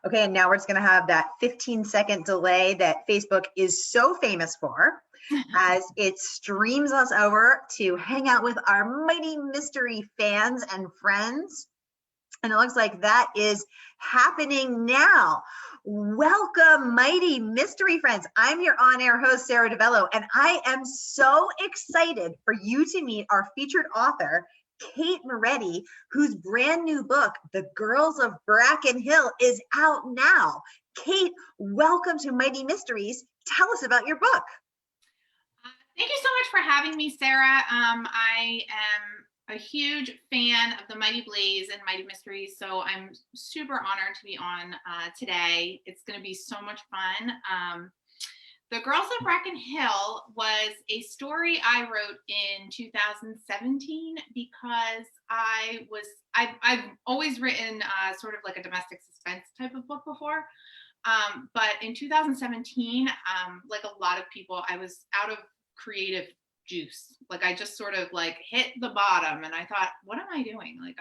Okay, and now we're just going to have that 15-second delay that Facebook is so famous for as it streams us over to hang out with our Mighty Mystery fans and friends. And it looks like that is happening now. Welcome, Mighty Mystery friends. I'm your on-air host, Sarah DeVello, and I am so excited for you to meet our featured author, Kate Moretti, whose brand new book, The Girls of Brackenhill, is out now. Kate, welcome to Mighty Mysteries. Tell us about your book. Thank you so much for having me, Sarah. I am a huge fan of the Mighty Blaze and Mighty Mysteries, so I'm super honored to be on today. It's going to be so much fun. The Girls of Brackenhill was a story I wrote in 2017 because I've always written sort of like a domestic suspense type of book before. But in 2017, like a lot of people, I was out of creative juice. Like I just sort of like hit the bottom and I thought, what am I doing? Like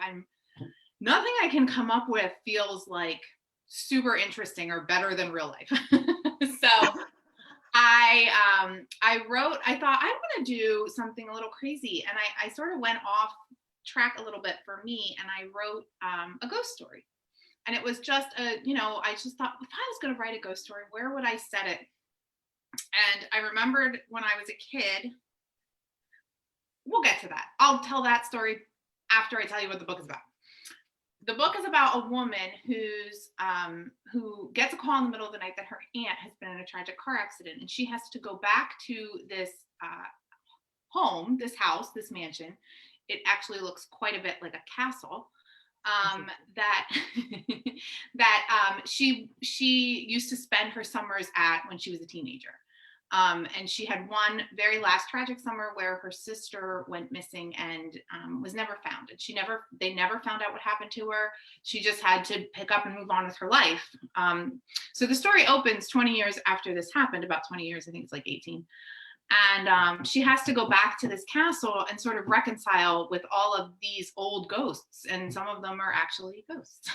nothing I can come up with feels like super interesting or better than real life. So I thought I want to do something a little crazy. And I sort of went off track a little bit for me. And I wrote a ghost story. And it was just I just thought, if I was going to write a ghost story, where would I set it? And I remembered when I was a kid. We'll get to that. I'll tell that story after I tell you what the book is about. The book is about a woman who gets a call in the middle of the night that her aunt has been in a tragic car accident, and she has to go back to this home, this house, this mansion. It actually looks quite a bit like a castle. That she used to spend her summers at when she was a teenager. And she had one very last tragic summer where her sister went missing and was never found. And they never found out what happened to her. She just had to pick up and move on with her life. So the story opens 20 years after this happened, about 20 years, I think it's like 18. And she has to go back to this castle and sort of reconcile with all of these old ghosts. And some of them are actually ghosts.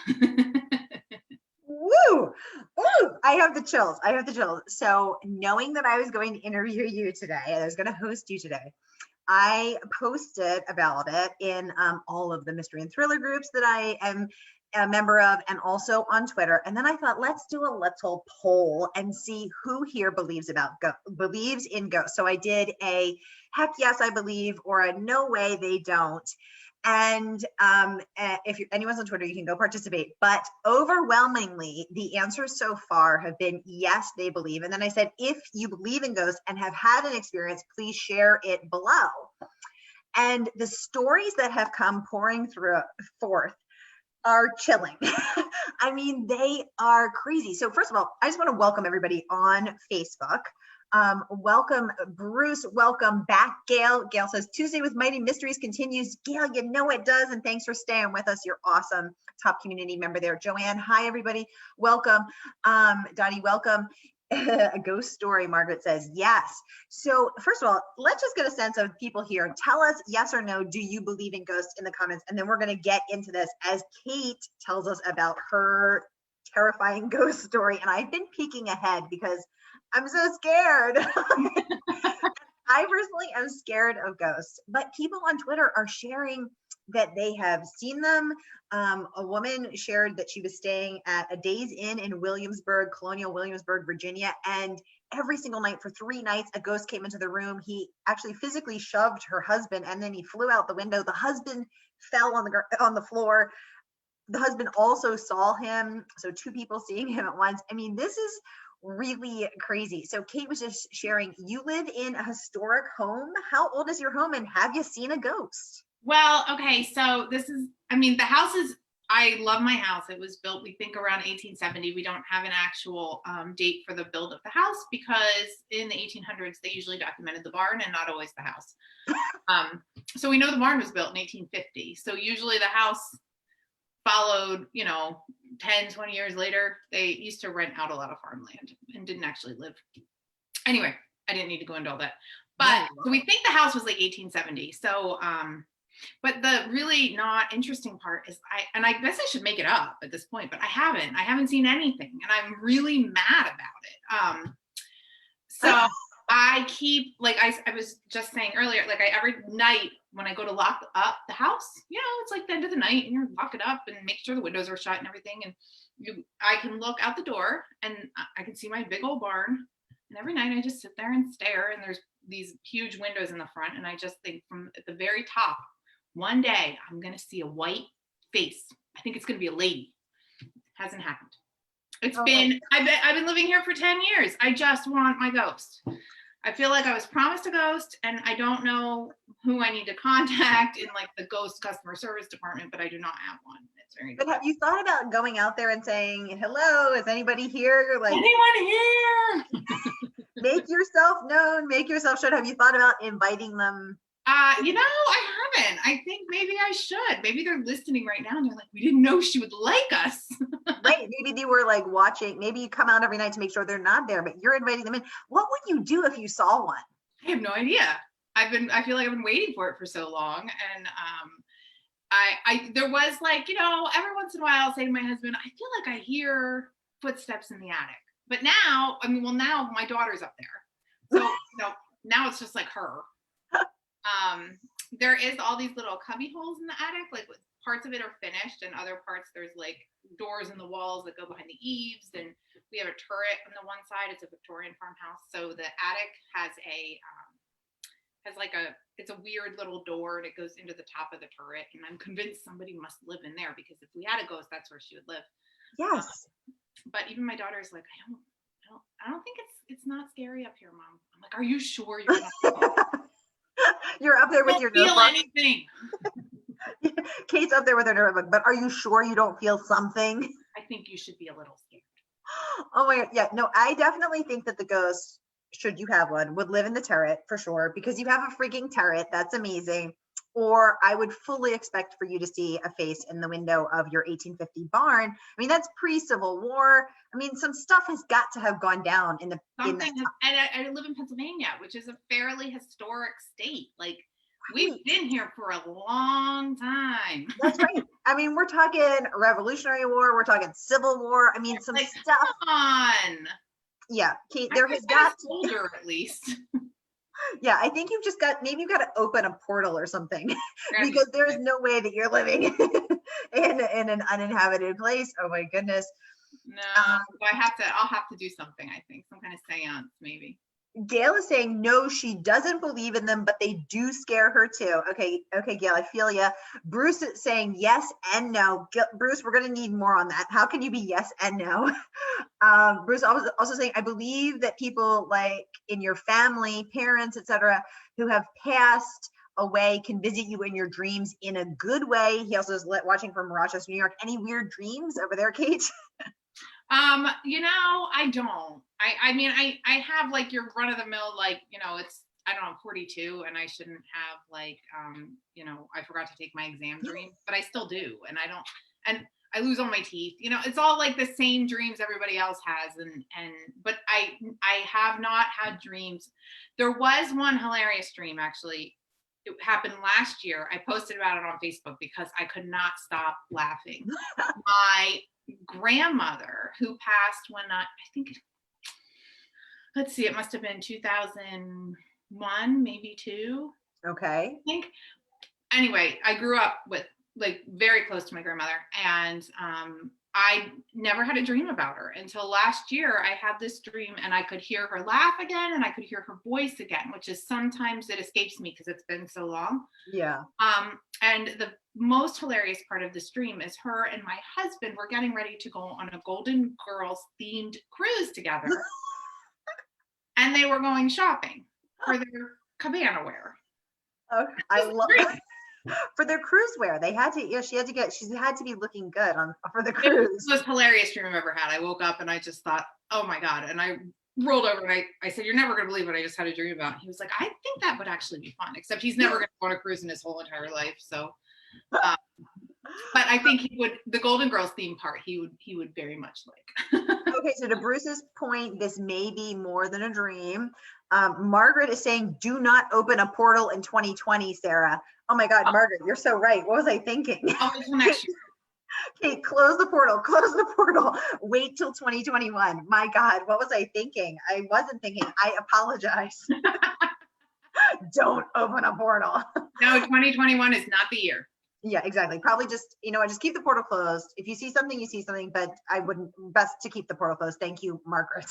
Woo! Ooh, I have the chills. So knowing that I was going to interview you today, and I was going to host you today, I posted about it in all of the mystery and thriller groups that I am a member of, and also on Twitter. And then I thought, let's do a little poll and see who here believes in ghosts. So I did a heck yes, I believe, or a no way they don't. And if anyone's on Twitter, you can go participate. But overwhelmingly, the answers so far have been yes, they believe. And then I said, if you believe in ghosts and have had an experience, please share it below. And the stories that have come pouring forth are chilling. I mean, they are crazy. So first of all, I just want to welcome everybody on Facebook. Welcome, Bruce. Welcome back, Gail. Gail says, Tuesday with Mighty Mysteries continues. Gail, you know it does. And thanks for staying with us. You're awesome. Top community member there. Joanne, hi, everybody. Welcome. Dottie, welcome. A ghost story, Margaret says, yes. So first of all, let's just get a sense of people here. Tell us yes or no, do you believe in ghosts in the comments? And then we're going to get into this as Kate tells us about her terrifying ghost story. And I've been peeking ahead because I'm so scared. I personally am scared of ghosts, but people on Twitter are sharing that they have seen them. A woman shared that she was staying at a Days Inn in Williamsburg, Colonial Williamsburg, Virginia, and every single night for 3 nights, a ghost came into the room. He actually physically shoved her husband, and then he flew out the window. The husband fell on the floor. The husband also saw him, so 2 people seeing him at once. I mean, this is really crazy. So Kate was just sharing, you live in a historic home. How old is your home, and have you seen a ghost? Well, okay, so the house is, I love my house. It was built, we think, around 1870. We don't have an actual date for the build of the house because in the 1800s, they usually documented the barn and not always the house. So we know the barn was built in 1850. So usually the house followed, 10, 20 years later. They used to rent out a lot of farmland and didn't actually live. Anyway, I didn't need to go into all that. But so we think the house was like 1870. So But the really not interesting part is I guess I should make it up at this point, but I haven't seen anything, and I'm really mad about it. So I keep, like I was just saying earlier, like every night when I go to lock up the house, it's like the end of the night and you're lock it up and make sure the windows are shut and everything. And I can look out the door and I can see my big old barn. And every night I just sit there and stare, and there's these huge windows in the front. And I just think from at the very top, one day I'm going to see a white face. I think it's going to be a lady. Hasn't happened. I've been living here for 10 years. I just want my ghost. I feel like I was promised a ghost, and I don't know who I need to contact in like the ghost customer service department, but I do not have one. It's very But have you thought about going out there and saying, hello, is anybody here? Like, anyone here? Make yourself known, make yourself shown. Have you thought about inviting them? I haven't. I think maybe I should. Maybe they're listening right now and they're like, we didn't know she would like us. Right. Maybe they were like watching. Maybe you come out every night to make sure they're not there, but you're inviting them in. What would you do if you saw one? I have no idea. I feel like I've been waiting for it for so long. And there was like, every once in a while I'll say to my husband, I feel like I hear footsteps in the attic. But now, now my daughter's up there. So, now it's just like her. There is all these little cubby holes in the attic, like parts of it are finished and other parts there's like doors in the walls that go behind the eaves, and we have a turret on the one side. It's a Victorian farmhouse, so the attic has it's a weird little door and it goes into the top of the turret, and I'm convinced somebody must live in there because if we had a ghost, that's where she would live. Yes. But even my daughter's like, I don't think it's not scary up here, Mom. I'm like, are you sure you're not? You're up there with your feel notebook. Anything. Kate's up there with her notebook, but are you sure you don't feel something? I think you should be a little scared. Oh my God. Yeah, no, I definitely think that the ghost, should you have one, would live in the turret for sure, because you have a freaking turret. That's amazing. Or I would fully expect for you to see a face in the window of your 1850 barn. I mean, that's pre-Civil War. I mean, some stuff has got to have gone down in the. And I live in Pennsylvania, which is a fairly historic state. Like, we've been here for a long time. That's right. I mean, we're talking Revolutionary War. We're talking Civil War. I mean, some stuff. Come on. Yeah, Kate, there has got to older at least. Yeah, I think you've got to open a portal or something because there's no way that you're living in an uninhabited place. Oh my goodness. No, I'll have to do something, I think. Some kind of seance, maybe. Gail is saying, no, she doesn't believe in them, but they do scare her too. Okay, Gail, I feel you. Bruce is saying yes and no. Bruce, we're going to need more on that. How can you be yes and no? Bruce also saying, I believe that people like in your family, parents, etc., who have passed away can visit you in your dreams in a good way. He also is watching from Rochester, New York. Any weird dreams over there, Kate? I don't. I mean, I have like your run of the mill, like, it's, I don't know, I'm 42 and I shouldn't have like, I forgot to take my exam dream, but I still do. And I lose all my teeth, it's all like the same dreams everybody else has. But I have not had dreams. There was one hilarious dream, actually. It happened last year. I posted about it on Facebook because I could not stop laughing. My grandmother, who passed when I think, let's see, it must have been 2001, maybe 2. Okay. I think. Anyway, I grew up with like very close to my grandmother, and I never had a dream about her until last year. I had this dream and I could hear her laugh again and I could hear her voice again, which is sometimes it escapes me because it's been so long. Yeah. And the most hilarious part of this dream is her and my husband were getting ready to go on a Golden Girls themed cruise together. And they were going shopping for their cabana wear. Oh, I love it. For their cruise wear, they had to. Yeah, she had to be looking good for the cruise. It was the most hilarious dream I've ever had. I woke up and I just thought, oh my God. And I rolled over and I said, you're never going to believe what I just had a dream about. He was like, I think that would actually be fun, except he's never going to go on a cruise in his whole entire life. So, but I think he would, the Golden Girls theme part, he would very much like. Okay, so to Bruce's point, this may be more than a dream. Margaret is saying, do not open a portal in 2020, Sarah. Oh my God, Margaret, you're so right. What was I thinking? I'll wait till next year. Kate, close the portal, wait till 2021. My God, what was I thinking? I wasn't thinking, I apologize. Don't open a portal. No, 2021 is not the year. Yeah, exactly. Probably just, you know, just keep the portal closed. If you see something, you see something, but I wouldn't, best to keep the portal closed. Thank you, Margaret.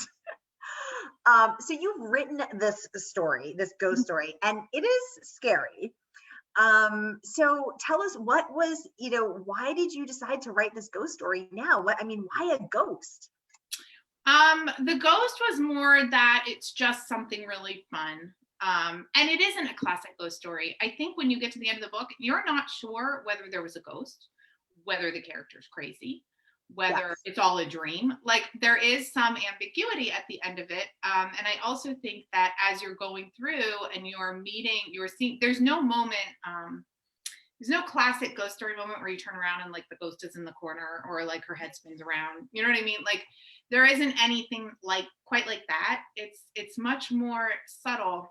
So you've written this story, this ghost story, and it is scary. So tell us, what was, you know, why did you decide to write this ghost story now? What, I mean, why a ghost? The ghost was more that it's just something really fun. And it isn't a classic ghost story. I think when you get to the end of the book, you're not sure whether there was a ghost, whether the character's crazy, whether it's all a dream. Like, there is some ambiguity at the end of it. And I also think that as you're going through and you're seeing, there's no moment, there's no classic ghost story moment where you turn around and like the ghost is in the corner or like her head spins around. You know what I mean? Like, there isn't anything like quite like that. It's much more subtle.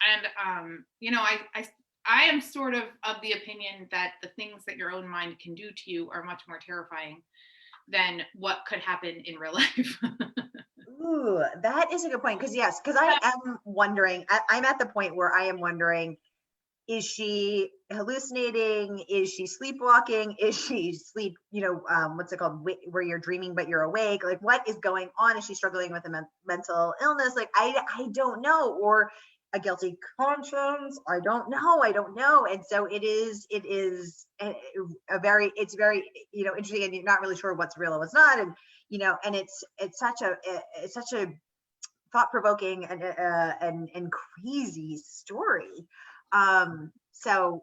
And you know, I am sort of the opinion that the things that your own mind can do to you are much more terrifying than what could happen in real life. Ooh, that is a good point. Because yes, because I am wondering, I'm at the point where I am wondering, is she hallucinating? Is she sleepwalking? Is she you know, what's it called? Where you're dreaming, but you're awake? Like, what is going on? Is she struggling with a mental illness? Like, I don't know. Or a guilty conscience. I don't know. And so it is it's very, you know, interesting, and you're not really sure what's real and what's not. And, you know, and it's such a thought-provoking and crazy story. So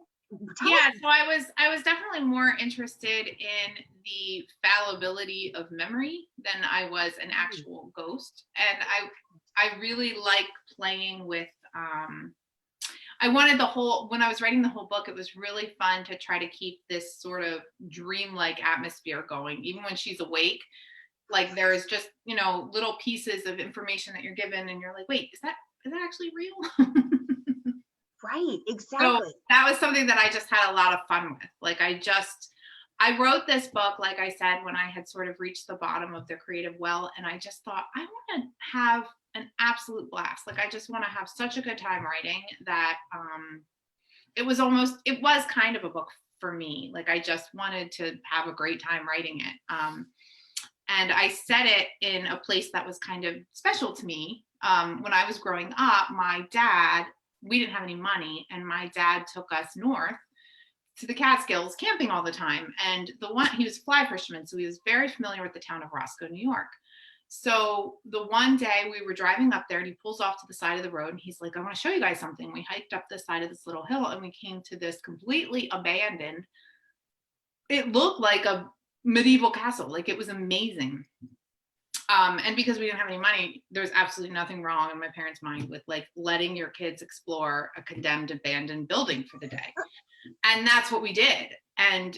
yeah, so I was definitely more interested in the fallibility of memory than I was an actual ghost. And I really like playing with I wanted when I was writing the whole book, it was really fun to try to keep this sort of dreamlike atmosphere going, even when she's awake. Like, there's just, you know, little pieces of information that you're given and you're like, wait, is that actually real? Right, exactly. So that was something that I just had a lot of fun with. Like, I wrote this book, like I said, when I had sort of reached the bottom of the creative well, and I just thought, I want to have an absolute blast. Like, I just want to have such a good time writing that it was kind of a book for me. Like, I just wanted to have a great time writing it. And I set it in a place that was kind of special to me. When I was growing up, we didn't have any money, and my dad took us north to the Catskills camping all the time. And he was a fly fisherman, so he was very familiar with the town of Roscoe, New York. So the one day we were driving up there, and he pulls off to the side of the road, and he's like, I want to show you guys something. We hiked up the side of this little hill, and we came to this completely abandoned, it looked like a medieval castle. Like, it was amazing. And because we didn't have any money, there's absolutely nothing wrong in my parents' mind with like letting your kids explore a condemned abandoned building for the day. And that's what we did. And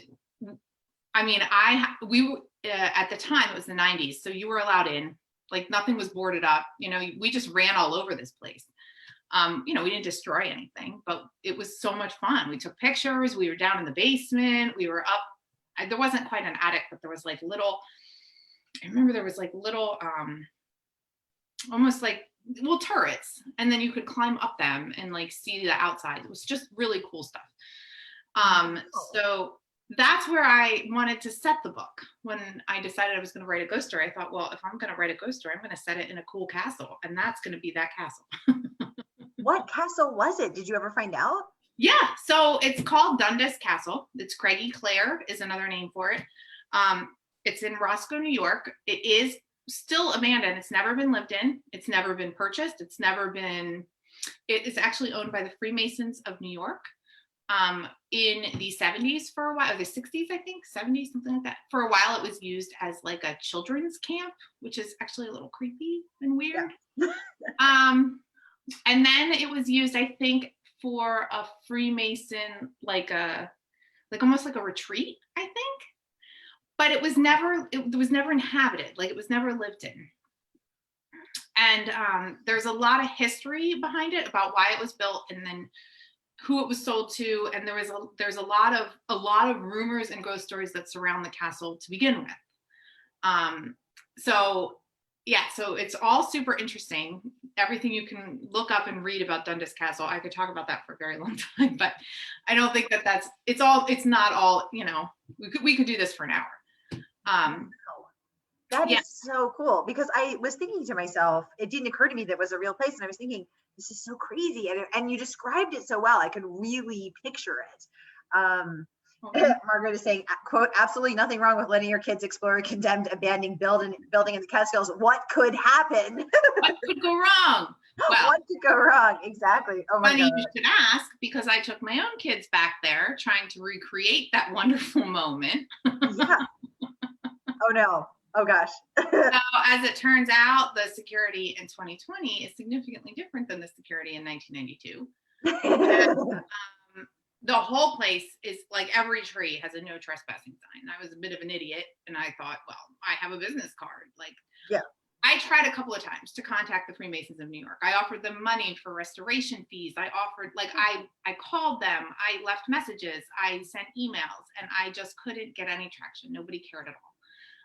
I mean, at the time, it was the 90s. So you were allowed in, like, nothing was boarded up. You know, we just ran all over this place. You know, we didn't destroy anything, but it was so much fun. We took pictures. We were down in the basement. We were up. There wasn't quite an attic, but there was like I remember there was like little, almost like little turrets, and then you could climb up them and like see the outside. It was just really cool stuff. So that's where I wanted to set the book. When I decided I was going to write a ghost story, I thought, well, if I'm going to write a ghost story, I'm going to set it in a cool castle, and that's going to be that castle. What castle was it? Did you ever find out? Yeah, so it's called Dundas Castle. It's Craigie Clare is another name for it. It's in Roscoe, New York. It is still abandoned. It's never been lived in. It's never been purchased. It is actually owned by the Freemasons of New York. In the 70s for a while, or the 60s, I think, 70s, something like that. For a while, it was used as like a children's camp, which is actually a little creepy and weird. Yeah. And then it was used, I think, for a Freemason, like almost like a retreat, I think. but it was never inhabited. Like, it was never lived in. And there's a lot of history behind it about why it was built and then who it was sold to. And there's a lot of rumors and ghost stories that surround the castle to begin with. So it's all super interesting. Everything you can look up and read about Dundas Castle. I could talk about that for a very long time, but I don't think it's not all, we could do this for an hour. That is so cool, because I was thinking to myself, it didn't occur to me that it was a real place. And I was thinking, this is so crazy. And you described it so well. I could really picture it. Margaret is saying, quote, absolutely nothing wrong with letting your kids explore a condemned abandoned building in the Catskills. What could happen? What could go wrong? Well, what could go wrong? Exactly. Oh my funny God. you should ask, because I took my own kids back there trying to recreate that wonderful moment. Yeah. Oh no. Oh gosh. So as it turns out, the security in 2020 is significantly different than the security in 1992. And, the whole place is like, every tree has a no trespassing sign. I was a bit of an idiot, and I thought, well, I have a business card. Like, yeah. I tried a couple of times to contact the Freemasons of New York. I offered them money for restoration fees. I offered, like, I called them. I left messages. I sent emails, and I just couldn't get any traction. Nobody cared at all.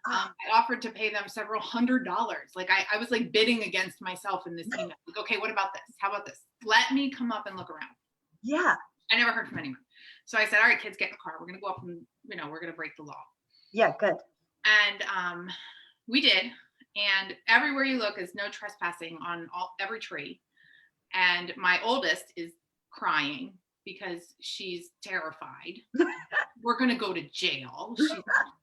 I offered to pay them several $100s. Like, I was like bidding against myself in this email. Like, okay, what about this? How about this? Let me come up and look around. Yeah. I never heard from anyone. So I said, all right, kids, get in the car. We're going to go up and, we're going to break the law. Yeah, good. And we did. And everywhere you look is no trespassing on every tree. And my oldest is crying because she's terrified. We're going to go to jail. She's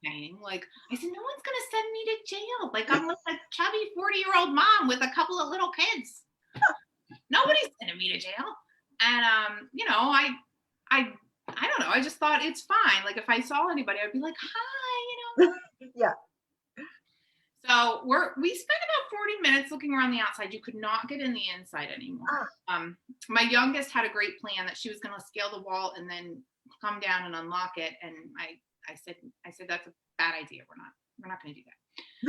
saying, like, I said, no one's going to send me to jail. Like, I'm like a chubby 40-year-old mom with a couple of little kids. Nobody's sending me to jail. And, I don't know. I just thought it's fine. Like, if I saw anybody, I'd be like, hi, Yeah. So we spent about 40 minutes looking around the outside. You could not get in the inside anymore. My youngest had a great plan that she was going to scale the wall and then come down and unlock it. And I said, that's a bad idea. We're not going to do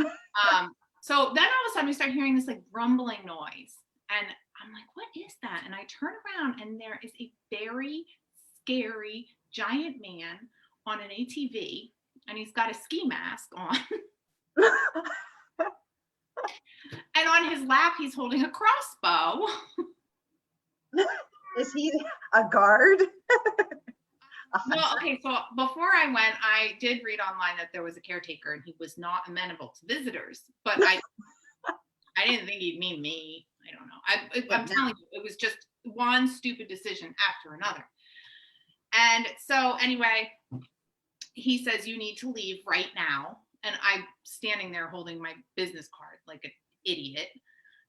that. So then all of a sudden we start hearing this like rumbling noise. And I'm like, what is that? And I turn around, and there is a very scary giant man on an ATV, and he's got a ski mask on. And on his lap, he's holding a crossbow. Is he a guard? Well, okay, so before I went, I did read online that there was a caretaker, and he was not amenable to visitors, but I didn't think he'd mean me. I don't know. I'm telling you, it was just one stupid decision after another. And so anyway, he says, you need to leave right now. And I'm standing there holding my business card like an idiot.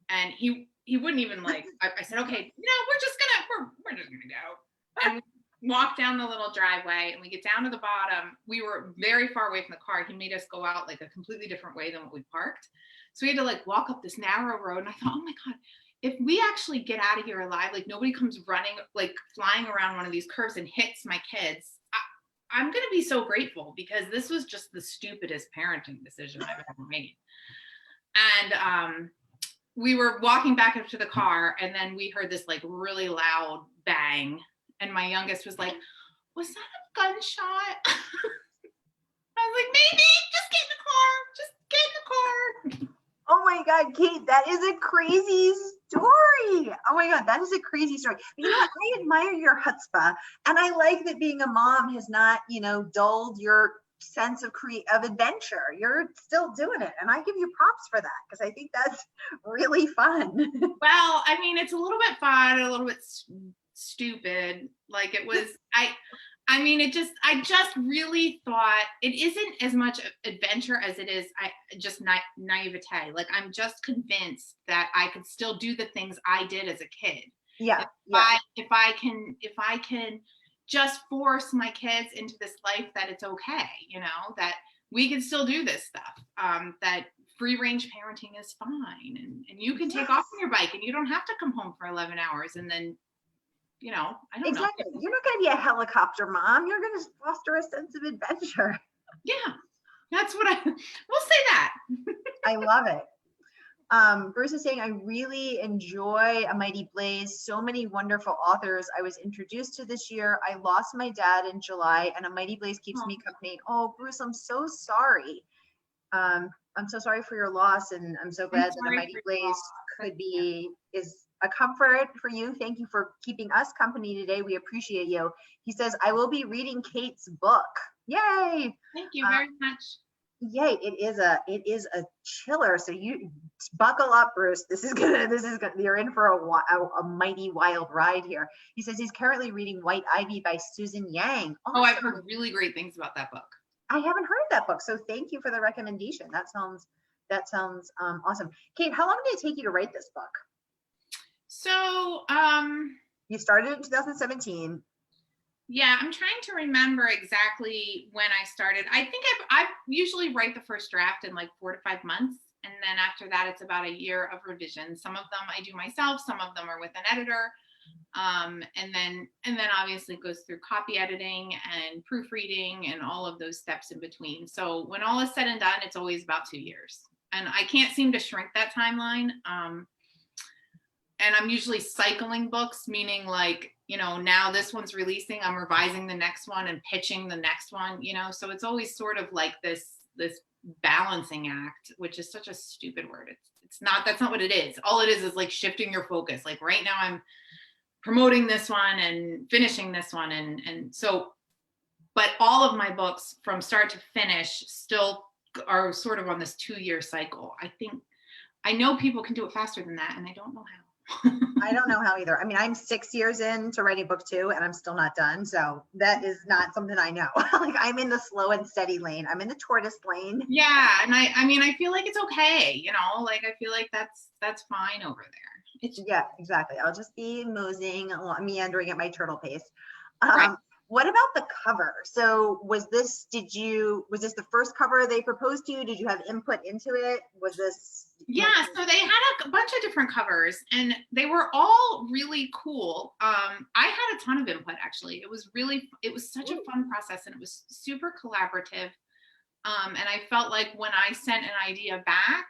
And he wouldn't even like, I said, okay, we're just gonna go. And we walk down the little driveway, and we get down to the bottom. We were very far away from the car. He made us go out like a completely different way than what we parked. So we had to like walk up this narrow road. And I thought, oh my God, if we actually get out of here alive, like nobody comes running, like flying around one of these curves and hits my kids, I'm going to be so grateful, because this was just the stupidest parenting decision I've ever made. And we were walking back up to the car, and then we heard this like really loud bang. And my youngest was like, was that a gunshot? I was like, maybe, just get in the car. Just get in the car. Oh my God, Kate, that is a crazy story. Oh my God, that is a crazy story. But you know what? I admire your chutzpah, and I like that being a mom has not, dulled your sense of adventure. You're still doing it, and I give you props for that, because I think that's really fun. Well, I mean, it's a little bit fun, a little bit stupid. Like, it was, I just really thought it isn't as much adventure as it is just naivete. Like, I'm just convinced that I could still do the things I did as a kid. Yeah. If I can just force my kids into this life, that it's okay, that we can still do this stuff, that free range parenting is fine. And you can take off on your bike, and you don't have to come home for 11 hours and then, I don't know. You're not going to be a helicopter mom. You're going to foster a sense of adventure. Yeah. That's what we'll say that. I love it. Bruce is saying, I really enjoy A Mighty Blaze. So many wonderful authors I was introduced to this year. I lost my dad in July, and A Mighty Blaze keeps me company. Oh, Bruce, I'm so sorry. I'm so sorry for your loss, and I'm so glad that A Mighty Blaze is a comfort for you. Thank you for keeping us company today. We appreciate you. He says, I will be reading Kate's book. Yay! Thank you very much. Yay! It is a chiller. So you buckle up, Bruce. This is gonna. You're in for a mighty wild ride here. He says he's currently reading White Ivy by Susan Yang. Awesome. Oh, I've heard really great things about that book. I haven't heard of that book, so thank you for the recommendation. That sounds awesome. Kate, how long did it take you to write this book? So, you started in 2017. Yeah, I'm trying to remember exactly when I started. I think I usually write the first draft in like 4 to 5 months, and then after that, it's about a year of revision. Some of them I do myself, some of them are with an editor. And then obviously it goes through copy editing and proofreading and all of those steps in between. So when all is said and done, it's always about 2 years, and I can't seem to shrink that timeline. And I'm usually cycling books, meaning like, now this one's releasing, I'm revising the next one and pitching the next one, so it's always sort of like this balancing act, which is such a stupid word. That's not what it is. All it is like shifting your focus. Like right now I'm promoting this one and finishing this one. And so, but all of my books from start to finish still are sort of on this 2-year cycle. I know people can do it faster than that, and I don't know how. I don't know how either. I mean, I'm 6 years into writing book 2 and I'm still not done. So that is not something I know. Like I'm in the slow and steady lane. I'm in the tortoise lane. Yeah. And I feel like it's okay. Like I feel like that's fine over there. Yeah, exactly. I'll just be moseying along, meandering at my turtle pace. Right. What about the cover? So was this the first cover they proposed to you? Did you have input into it? Was this? Yeah, so they had a bunch of different covers and they were all really cool. I had a ton of input actually. It was such a fun process and it was super collaborative. And I felt like when I sent an idea back,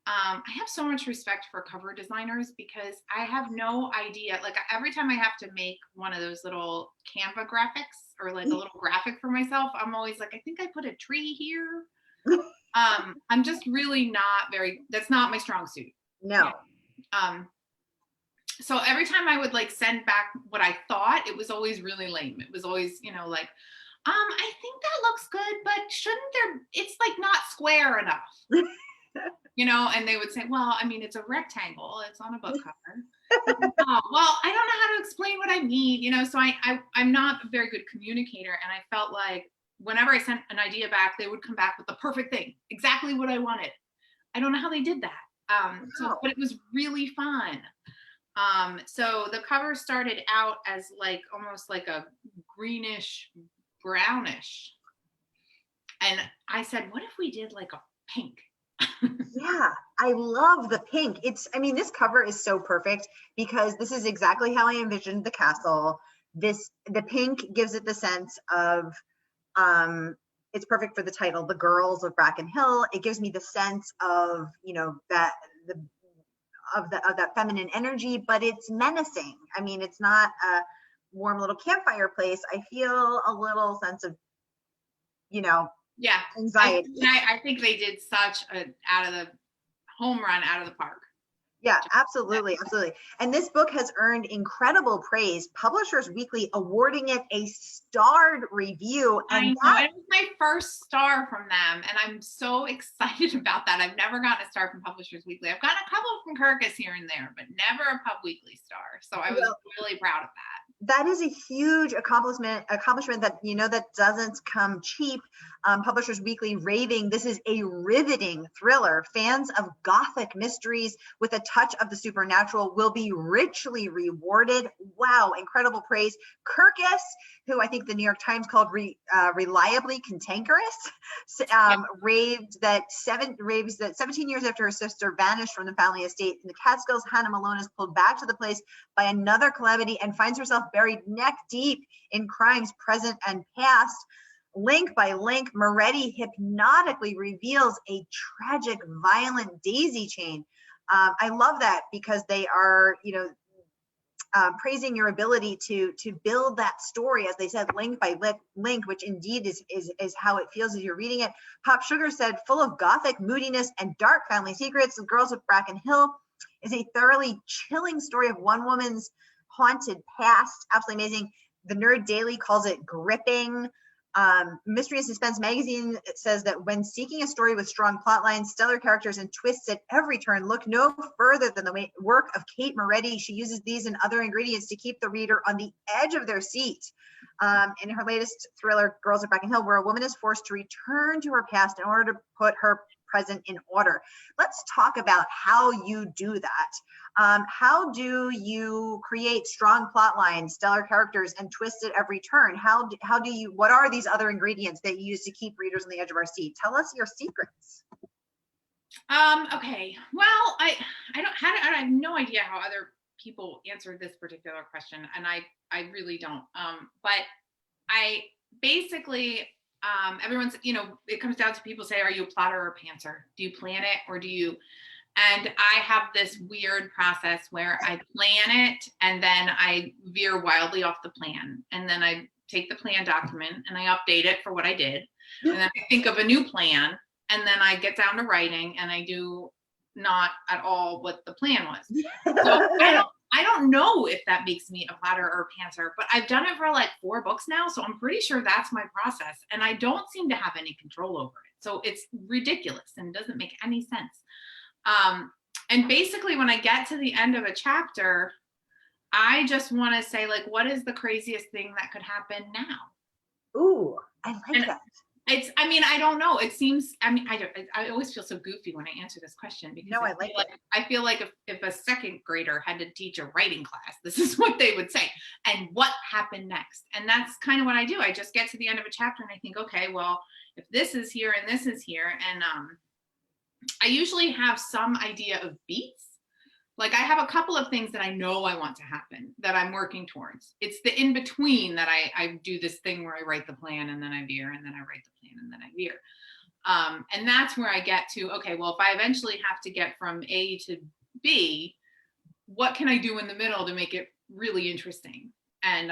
I have so much respect for cover designers because I have no idea. Like every time I have to make one of those little Canva graphics or like a little graphic for myself, I'm always like, I think I put a tree here. I'm just really that's not my strong suit. No. So every time I would like send back what I thought, it was always really lame. It was always, like, I think that looks good, but it's like not square enough. And they would say, well, I mean, it's a rectangle. It's on a book cover. Oh, well, I don't know how to explain what I mean, so I'm not a very good communicator. And I felt like whenever I sent an idea back, they would come back with the perfect thing, exactly what I wanted. I don't know how they did that. But it was really fun. So the cover started out as like almost like a greenish, brownish. And I said, what if we did like a pink? Yeah, I love the pink. This cover is so perfect because this is exactly how I envisioned the castle. The pink gives it the sense of, it's perfect for the title, The Girls of Brackenhill. It gives me the sense of, that feminine energy, but it's menacing. I mean, it's not a warm little campfire place. I feel a little sense of, yeah, anxiety. I think they did such a home run out of the park. Yeah, absolutely. Absolutely. And this book has earned incredible praise. Publishers Weekly awarding it a starred review. And it was my first star from them. And I'm so excited about that. I've never gotten a star from Publishers Weekly. I've gotten a couple from Kirkus here and there, but never a Pub Weekly star. So I was really proud of that. That is a huge accomplishment that, that doesn't come cheap. Publishers Weekly raving, this is a riveting thriller. Fans of Gothic mysteries with a touch of the supernatural will be richly rewarded. Wow, incredible praise. Kirkus, who I think the New York Times called reliably cantankerous, raves that 17 years after her sister vanished from the family estate in the Catskills, Hannah Malone is pulled back to the place by another calamity and finds herself buried neck deep in crimes present and past. Link by link, Moretti hypnotically reveals a tragic, violent daisy chain. I love that because they are, praising your ability to build that story, as they said, link by link, which indeed is how it feels as you're reading it. Pop Sugar said, full of gothic moodiness and dark family secrets, The Girls of Brackenhill is a thoroughly chilling story of one woman's haunted past. Absolutely amazing. The Nerd Daily calls it gripping. Mystery and Suspense Magazine says that when seeking a story with strong plot lines, stellar characters, and twists at every turn, look no further than the work of Kate Moretti. She uses these and other ingredients to keep the reader on the edge of their seat. In her latest thriller, Girls of Brackenhill, where a woman is forced to return to her past in order to put her present in order. Let's talk about how you do that. How do you create strong plot lines, stellar characters, and twists at every turn? What are these other ingredients that you use to keep readers on the edge of our seat? Tell us your secrets. Okay. Well, I have no idea how other people answer this particular question, and I really don't. But I basically, everyone's, it comes down to people say, are you a plotter or a pantser? Do you plan it or do you? And I have this weird process where I plan it and then I veer wildly off the plan. And then I take the plan document and I update it for what I did. And then I think of a new plan and then I get down to writing and I do not at all what the plan was. So I don't know if that makes me a plotter or a pantser, but I've done it for like 4 books now. So I'm pretty sure that's my process. And I don't seem to have any control over it. So it's ridiculous and doesn't make any sense. And basically when I get to the end of a chapter, I just want to say, like, what is the craziest thing that could happen now? Ooh, I like that. I don't know. It seems, I always feel so goofy when I answer this question because I feel like if a second grader had to teach a writing class, this is what they would say. And what happened next? And that's kind of what I do. I just get to the end of a chapter and I think, okay, well, if this is here and this is here, and I usually have some idea of beats. Like I have a couple of things that I know I want to happen that I'm working towards. It's the in between that I do this thing where I write the plan and then I veer and then I write the plan and then I veer. And that's where I get to, okay, well, if I eventually have to get from A to B, what can I do in the middle to make it really interesting? And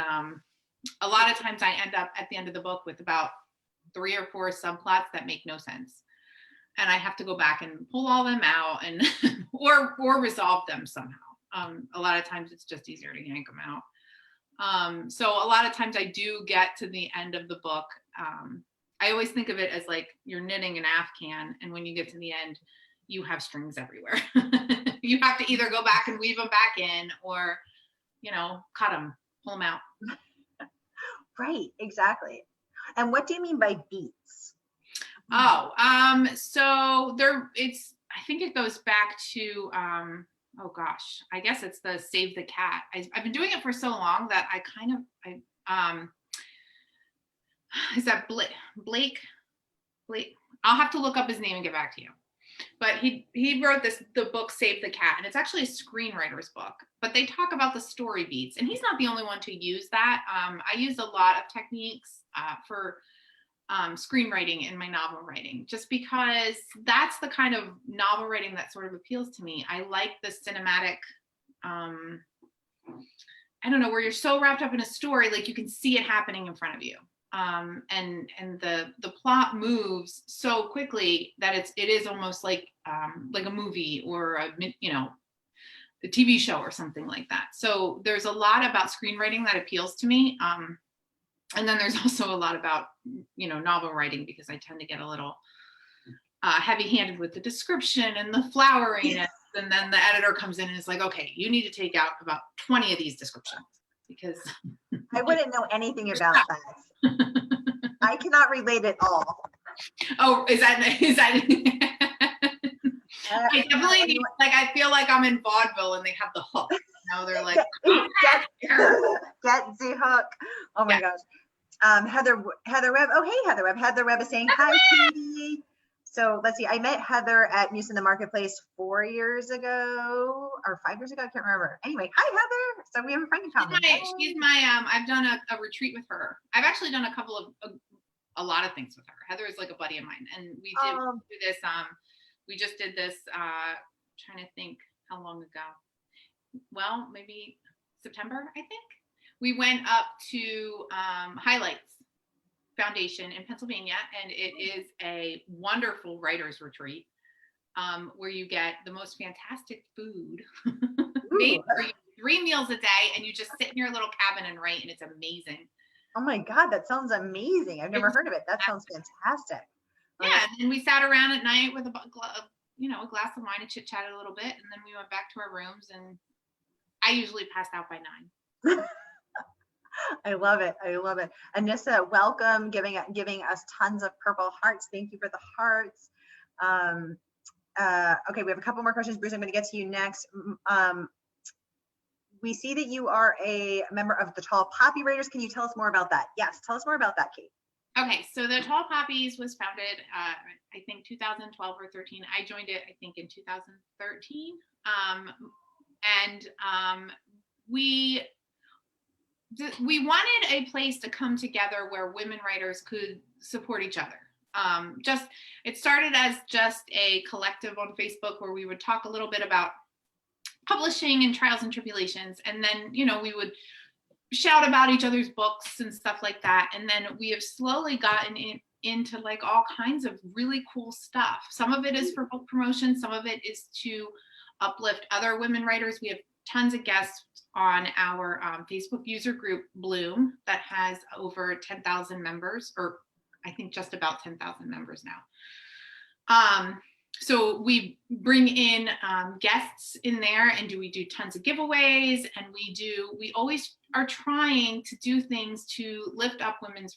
a lot of times I end up at the end of the book with about 3 or 4 subplots that make no sense. And I have to go back and pull all them out and or resolve them somehow. A lot of times it's just easier to yank them out. So a lot of times I do get to the end of the book. I always think of it as like you're knitting an Afghan, and when you get to the end, you have strings everywhere. You have to either go back and weave them back in, or cut them, pull them out. Right, exactly. And what do you mean by beats? So I think it goes back to, oh gosh, I guess it's the Save the Cat. I've been doing it for so long that is that Blake? I'll have to look up his name and get back to you. But he wrote the book Save the Cat, and it's actually a screenwriter's book, but they talk about the story beats, and he's not the only one to use that. I use a lot of techniques for screenwriting in my novel writing, just because that's the kind of novel writing that sort of appeals to me. I like the cinematic, I don't know, where you're so wrapped up in a story, like you can see it happening in front of you. And the plot moves so quickly that it is almost like a movie or a TV show or something like that. So there's a lot about screenwriting that appeals to me. And then there's also a lot about, novel writing, because I tend to get a little heavy-handed with the description and the floweriness. And then the editor comes in and is like, okay, you need to take out about 20 of these descriptions, because I wouldn't know anything about that. I cannot relate at all. Oh, is that I definitely need, I feel like I'm in vaudeville and they have the hook. They're like, get the hook. Oh my gosh. Heather Webb. Oh, hey, Heather Webb. Heather Webb is saying, hi, Katie. So let's see. I met Heather at Muse in the Marketplace 4 years ago or 5 years ago. I can't remember. Anyway, hi, Heather. So we have a friend in common. She's my I've done a retreat with her. I've actually done a couple of a lot of things with her. Heather is like a buddy of mine, and we did do this. We just did this. Trying to think how long ago. Well, maybe September, I think. We went up to Highlights Foundation in Pennsylvania, and it is a wonderful writers retreat where you get the most fantastic food made for you 3 meals a day, and you just sit in your little cabin and write, and it's amazing. Oh my God, that sounds amazing. I've never heard of it. That sounds fantastic. Yeah, and we sat around at night with a glass of wine and chit-chatted a little bit, and then we went back to our rooms, and I usually passed out by 9. I love it. I love it. Anissa, welcome, giving us tons of purple hearts. Thank you for the hearts. Okay, we have a couple more questions. Bruce, I'm going to get to you next. We see that you are a member of the Tall Poppy Raiders. Can you tell us more about that? Yes, tell us more about that, Kate. Okay, so the Tall Poppies was founded, I think 2012 or 13. I joined it, I think, in 2013. We wanted a place to come together where women writers could support each other. It started as just a collective on Facebook where we would talk a little bit about publishing and trials and tribulations, and then we would shout about each other's books and stuff like that. And then we have slowly gotten into like all kinds of really cool stuff. Some of it is for book promotion, some of it is to uplift other women writers. We have tons of guests on our Facebook user group Bloom that has over 10,000 members, or I think just about 10,000 members now. So we bring in guests in there, and we do tons of giveaways, and we always are trying to do things to lift up women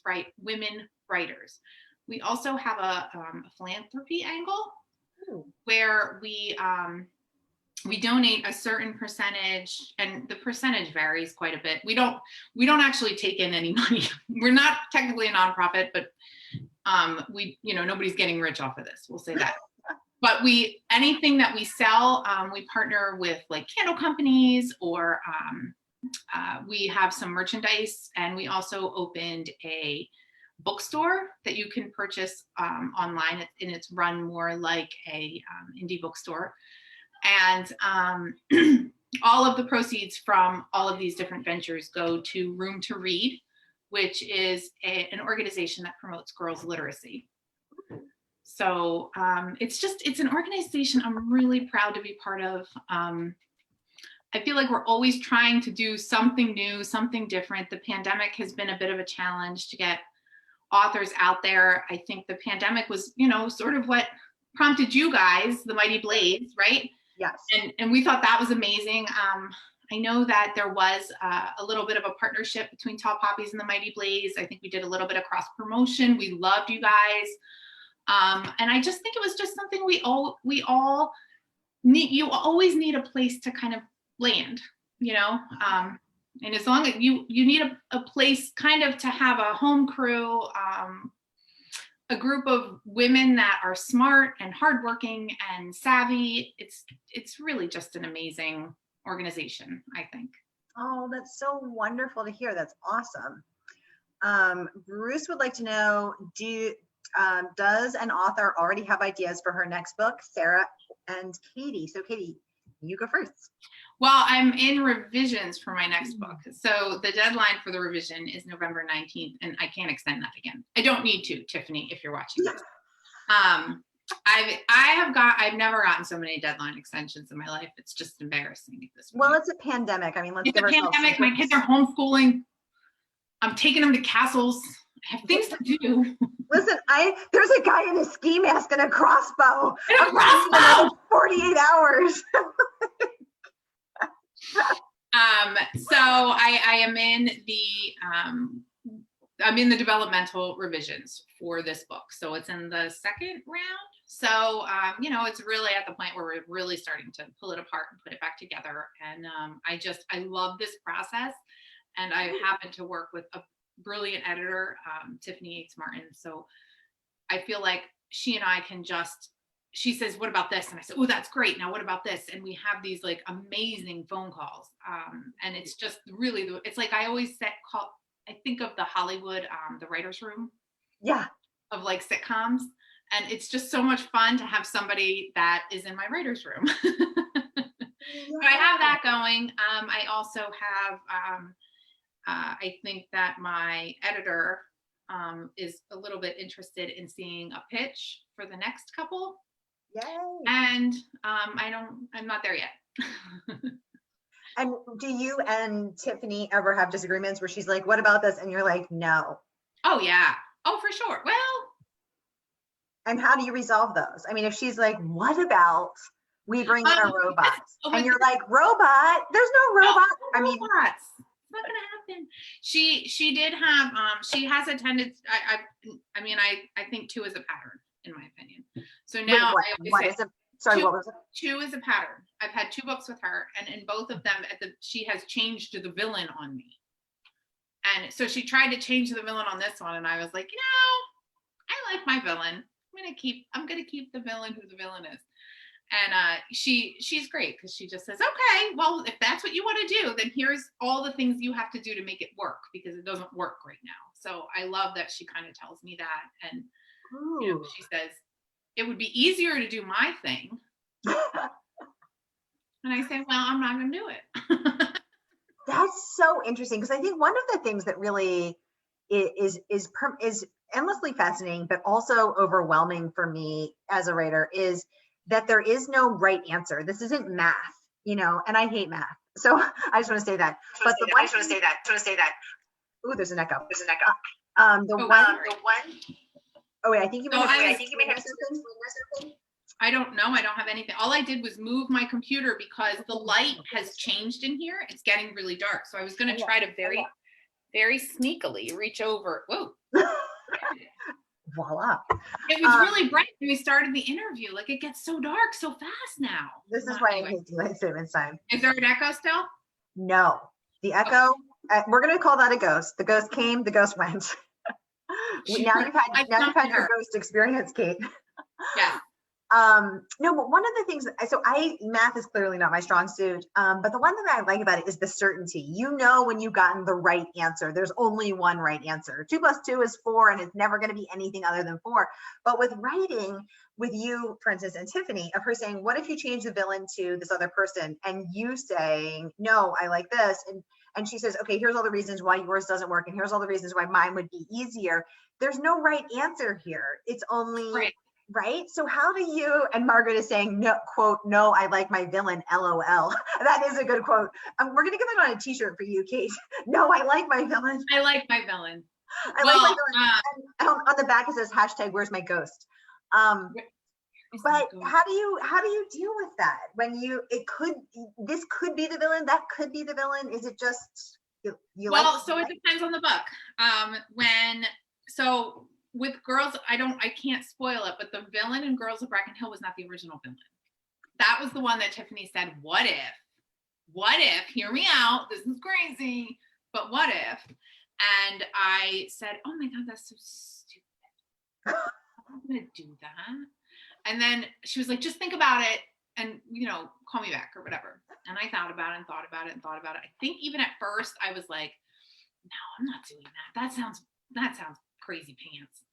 writers. We also have a philanthropy angle where we donate a certain percentage, and the percentage varies quite a bit. We don't actually take in any money. We're not technically a nonprofit, but nobody's getting rich off of this. We'll say that. But anything that we sell, we partner with like candle companies, or we have some merchandise, and we also opened a bookstore that you can purchase online, and it's run more like a indie bookstore. And all of the proceeds from all of these different ventures go to Room to Read, which is an organization that promotes girls' literacy. So it's an organization I'm really proud to be part of. I feel like we're always trying to do something new, something different. The pandemic has been a bit of a challenge to get authors out there. I think the pandemic was, sort of what prompted you guys, the Mighty Blaze, right? Yes. And we thought that was amazing. I know that there was a little bit of a partnership between Tall Poppies and the Mighty Blaze. I think we did a little bit of cross promotion. We loved you guys. And I just think it was just something we all need. You always need a place to kind of land, and as long as you need a place kind of to have a home crew, a group of women that are smart and hardworking and savvy. It's really just an amazing organization, I think. Oh, that's so wonderful to hear. That's awesome. Bruce would like to know, does an author already have ideas for her next book? Sarah and Katie. So Katie, you go first. Well, I'm in revisions for my next book. So the deadline for the revision is November 19th, and I can't extend that again. I don't need to, Tiffany, if you're watching this. I've never gotten so many deadline extensions in my life. It's just embarrassing at this point. Well, it's a pandemic. I mean, let's give ourselves some pandemic. My kids are homeschooling. I'm taking them to castles. I have things to do. Listen, there's a guy in a ski mask and a crossbow. And a crossbow! 48 hours. So I am in the developmental revisions for this book. So it's in the second round. So, it's really at the point where we're really starting to pull it apart and put it back together. And I love this process. And I happen to work with a brilliant editor, Tiffany Yates Martin. So I feel like she and I can she says, what about this? And I said, oh, that's great. Now what about this? And we have these like amazing phone calls. And it's just really, it's like I always I think of the Hollywood, the writer's room. Yeah. of like sitcoms. And it's just so much fun to have somebody that is in my writer's room. So I have that going. I also have, I think that my editor is a little bit interested in seeing a pitch for the next couple. Yay. And I'm not there yet. And do you and Tiffany ever have disagreements where she's like, what about this? And you're like, no. Oh, yeah. Oh, for sure. Well, and how do you resolve those? I mean, if she's like, what about we bring in a robot? And you're like, robot? There's no robot. No, I mean, robots. It's not gonna happen. She did have she has attended. I mean I think 2 is a pattern in my opinion. So now what is it? Sorry, what was it? 2 is a pattern. I've had 2 books with her, and in both of them, she has changed the villain on me. And so she tried to change the villain on this one, and I was like, I like my villain. I'm gonna keep the villain who the villain is. And she's great because she just says, okay, well, if that's what you want to do, then here's all the things you have to do to make it work, because it doesn't work right now. So I love that she kind of tells me that. And she says, it would be easier to do my thing. And I say, well, I'm not going to do it. That's so interesting, because I think one of the things that really is endlessly fascinating, but also overwhelming for me as a writer, is that there is no right answer. This isn't math, and I hate math. So I just want to say that. But the one, I just want to say that. Ooh, there's an echo. Oh wait, I think you may have something. I don't know. I don't have anything. All I did was move my computer because the light has changed in here. It's getting really dark. So I was going to try to very, very sneakily reach over. Whoa. Voila. It was really bright when we started the interview. Like, it gets so dark so fast now. This is why I hate daylight savings time. Is there an echo still? No. The echo, we're going to call that a ghost. The ghost came, the ghost went. Now you've had your ghost experience, Kate. Yeah. No, but one of the things, math is clearly not my strong suit. But the one thing that I like about it is the certainty. When you've gotten the right answer. There's only one right answer. 2 + 2 is 4, and it's never going to be anything other than 4. But with writing, with you, for instance, and Tiffany, of her saying, what if you change the villain to this other person? And you saying, no, I like this. And she says, okay, here's all the reasons why yours doesn't work. And here's all the reasons why mine would be easier. There's no right answer here. It's only right. So how do you, and Margaret is saying, no, quote, no, I like my villain, LOL. That is a good quote. We're going to get that on a t-shirt for you, Kate. No, I like my villain. I like my villain. I like my villain. And on the back, it says hashtag where's my ghost. But how do you deal with that when this could be the villain, that could be the villain? Is it just so it depends on the book. So with Girls, I can't spoil it, but the villain in Girls of Brackenhill was not the original villain. That was the one that Tiffany said, what if, hear me out, this is crazy, but what if? And I said, oh my God, that's so stupid. I'm gonna do that. And then she was like, just think about it and, call me back or whatever. And I thought about it and thought about it and thought about it. I think even at first I was like, no, I'm not doing that. That sounds crazy pants.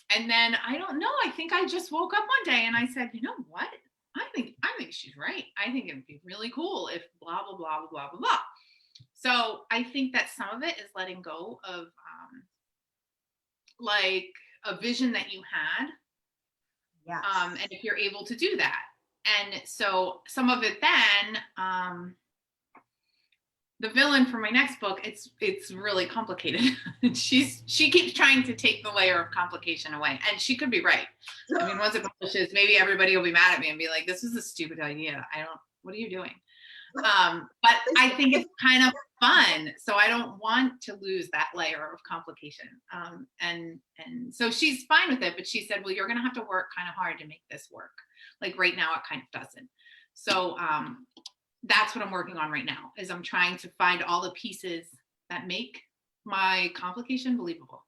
And then I don't know. I think I just woke up one day and I said, you know what? I think she's right. I think it'd be really cool if blah, blah, blah, blah, blah, blah, blah. So I think that some of it is letting go of, like a vision that you had. Yes. And if you're able to do that. And so some of it then, the villain for my next book, it's really complicated. She keeps trying to take the layer of complication away, and she could be right. I mean, once it publishes, maybe everybody will be mad at me and be like, this is a stupid idea. What are you doing? But I think it's kind of fun. So I don't want to lose that layer of complication. And so she's fine with it, but she said, well, you're going to have to work kind of hard to make this work. Like right now, it kind of doesn't. So that's what I'm working on right now, is I'm trying to find all the pieces that make my complication believable.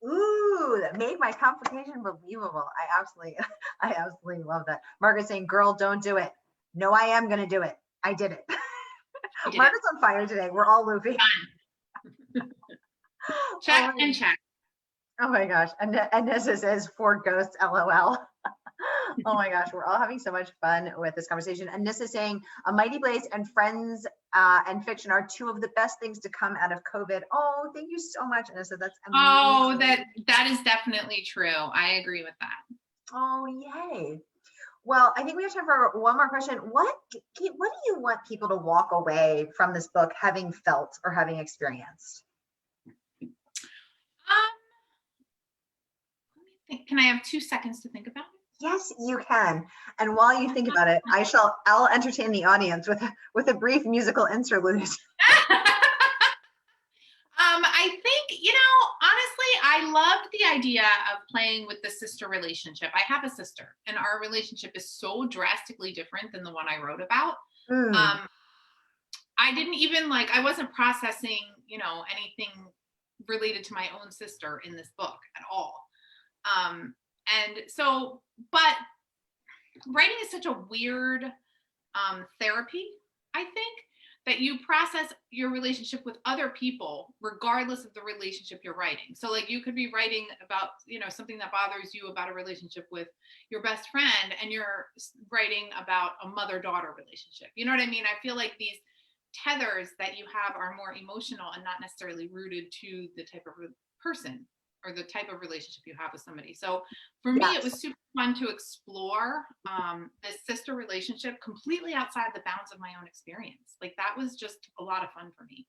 Ooh, that make my complication believable. I absolutely love that. Margaret's saying, girl, don't do it. No, I am going to do it. I did it. Margaret's on fire today. We're all loopy. Check and check. Oh my gosh. And this is for ghosts, LOL. Oh my gosh, we're all having so much fun with this conversation. And this is saying a Mighty Blaze and Friends and fiction are two of the best things to come out of COVID. Oh, thank you so much, Anissa. That's amazing. Oh, that is definitely true. I agree with that. Oh, yay. Well, I think we have time for one more question. What do you want people to walk away from this book having felt or having experienced? Let me think. Can I have 2 seconds to think about it? Yes, you can. And while you think about it, I'll entertain the audience with a brief musical interlude. I think, honestly, I loved the idea of playing with the sister relationship. I have a sister, and our relationship is so drastically different than the one I wrote about. I didn't even I wasn't processing, anything related to my own sister in this book at all. And so, but writing is such a weird therapy, I think, that you process your relationship with other people regardless of the relationship you're writing. So you could be writing about, something that bothers you about a relationship with your best friend, and you're writing about a mother-daughter relationship. You know what I mean? I feel like these tethers that you have are more emotional and not necessarily rooted to the type of person or the type of relationship you have with somebody. So for me, it was super fun to explore this sister relationship completely outside the bounds of my own experience. That was just a lot of fun for me.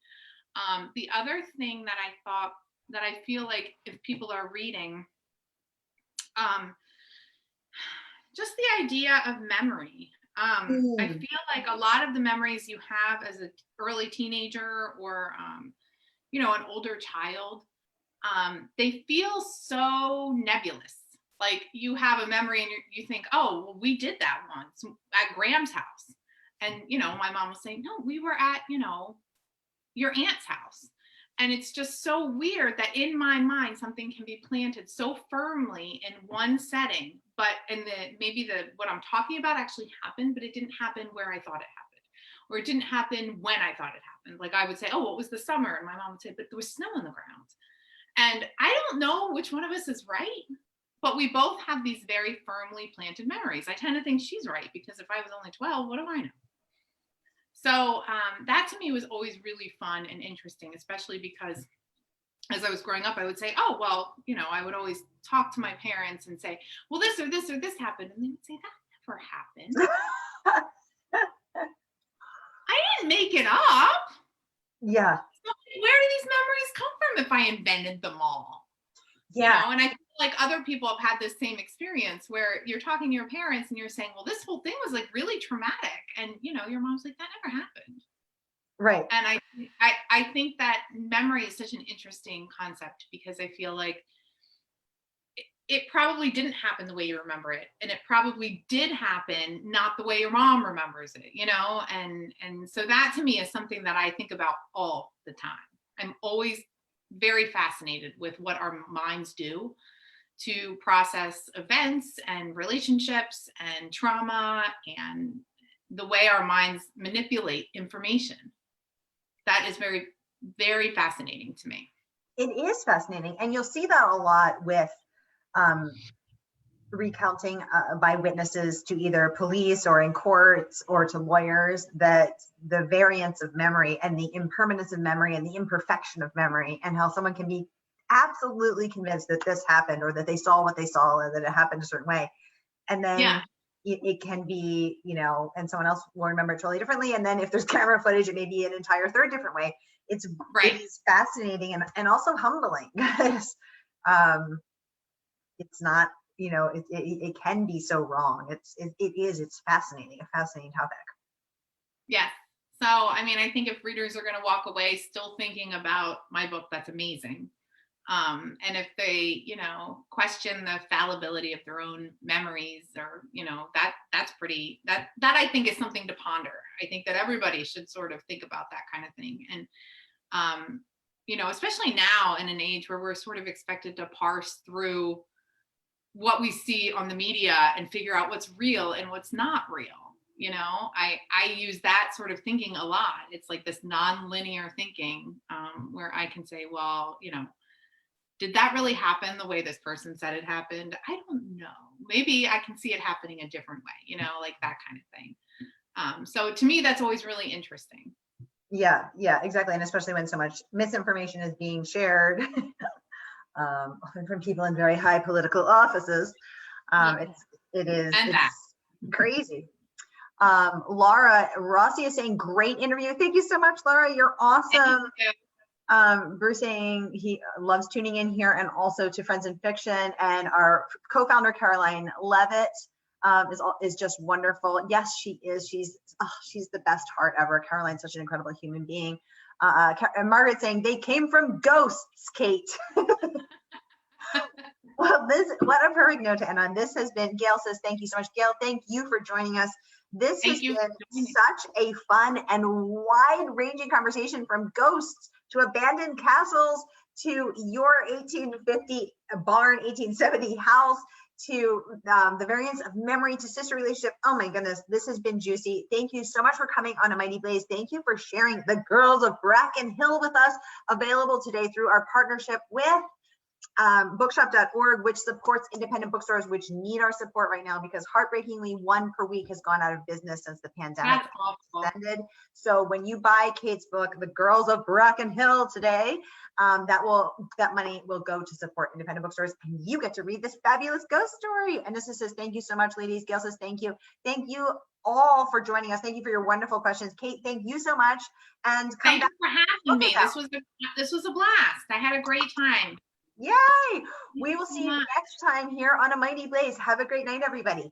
The other thing that I thought that I feel like if people are reading, just the idea of memory. I feel like a lot of the memories you have as an early teenager or, an older child, they feel so nebulous. You have a memory and you think, oh, well, we did that once at Graham's house. And, my mom was saying, no, we were at, your aunt's house. And it's just so weird that in my mind, something can be planted so firmly in one setting, but maybe what I'm talking about actually happened, but it didn't happen where I thought it happened, or it didn't happen when I thought it happened. I would say, oh, it was the summer. And my mom would say, but there was snow on the ground. And I don't know which one of us is right, but we both have these very firmly planted memories. I tend to think she's right, because if I was only 12, what do I know? So that to me was always really fun and interesting, especially because as I was growing up, I would say, oh, well, I would always talk to my parents and say, well, this or this or this happened. And they would say, that never happened. I didn't make it up. Yeah. So where do these memories come from if I invented them all? Yeah. And I feel like other people have had this same experience where you're talking to your parents and you're saying, well, this whole thing was really traumatic. And, your mom's like, that never happened. Right. And I think that memory is such an interesting concept, because I feel like it probably didn't happen the way you remember it. And it probably did happen not the way your mom remembers it, and so that to me is something that I think about all the time. I'm always very fascinated with what our minds do to process events and relationships and trauma, and the way our minds manipulate information. That is very, very fascinating to me. It is fascinating. And you'll see that a lot with recounting by witnesses to either police or in courts or to lawyers, that the variance of memory and the impermanence of memory and the imperfection of memory, and how someone can be absolutely convinced that this happened, or that they saw what they saw, or that it happened a certain way. And then it can be, and someone else will remember it totally differently. And then if there's camera footage, it may be an entire third different way. It is fascinating and also humbling, because it's not, it can be so wrong. It's fascinating, a fascinating topic. Yes. So, I think if readers are going to walk away still thinking about my book, that's amazing. And if they, question the fallibility of their own memories, or, that's pretty, that I think is something to ponder. I think that everybody should sort of think about that kind of thing. And, especially now in an age where we're sort of expected to parse through what we see on the media and figure out what's real and what's not real. I use that sort of thinking a lot. It's like this non-linear thinking, where I can say, well, did that really happen the way this person said it happened? I don't know. Maybe I can see it happening a different way, like that kind of thing. So to me, that's always really interesting. Yeah, exactly. And especially when so much misinformation is being shared from people in very high political offices. It's crazy. Laura Rossi is saying, great interview. Thank you so much, Laura. You're awesome. Bruce saying he loves tuning in here, and also to Friends in Fiction, and our co-founder Caroline Levitt is just wonderful. Yes, she is. She's the best heart ever. Caroline's such an incredible human being. And Margaret saying they came from ghosts, Kate. Well, what a perfect note to end on. This has been, Gail says, thank you so much. Gail, thank you for joining us. This has been such a fun and wide-ranging conversation, from ghosts to abandoned castles to your 1850 barn, 1870 house, to the variants of memory, to sister relationship. Oh my goodness, this has been juicy. Thank you so much for coming on A Mighty Blaze. Thank you for sharing the Girls of Brackenhill with us, available today through our partnership with bookshop.org, which supports independent bookstores which need our support right now, because heartbreakingly 1 per week has gone out of business since the pandemic ended. So when you buy Kate's book, The Girls of Brackenhill, today, that money will go to support independent bookstores, and you get to read this fabulous ghost story. And this says, thank you so much, ladies. Gail says, thank you all for joining us. Thank you for your wonderful questions. Kate, thank you so much, and thank you for having me. This was a blast. I had a great time. Yay! We will see you next time here on A Mighty Blaze. Have a great night, everybody.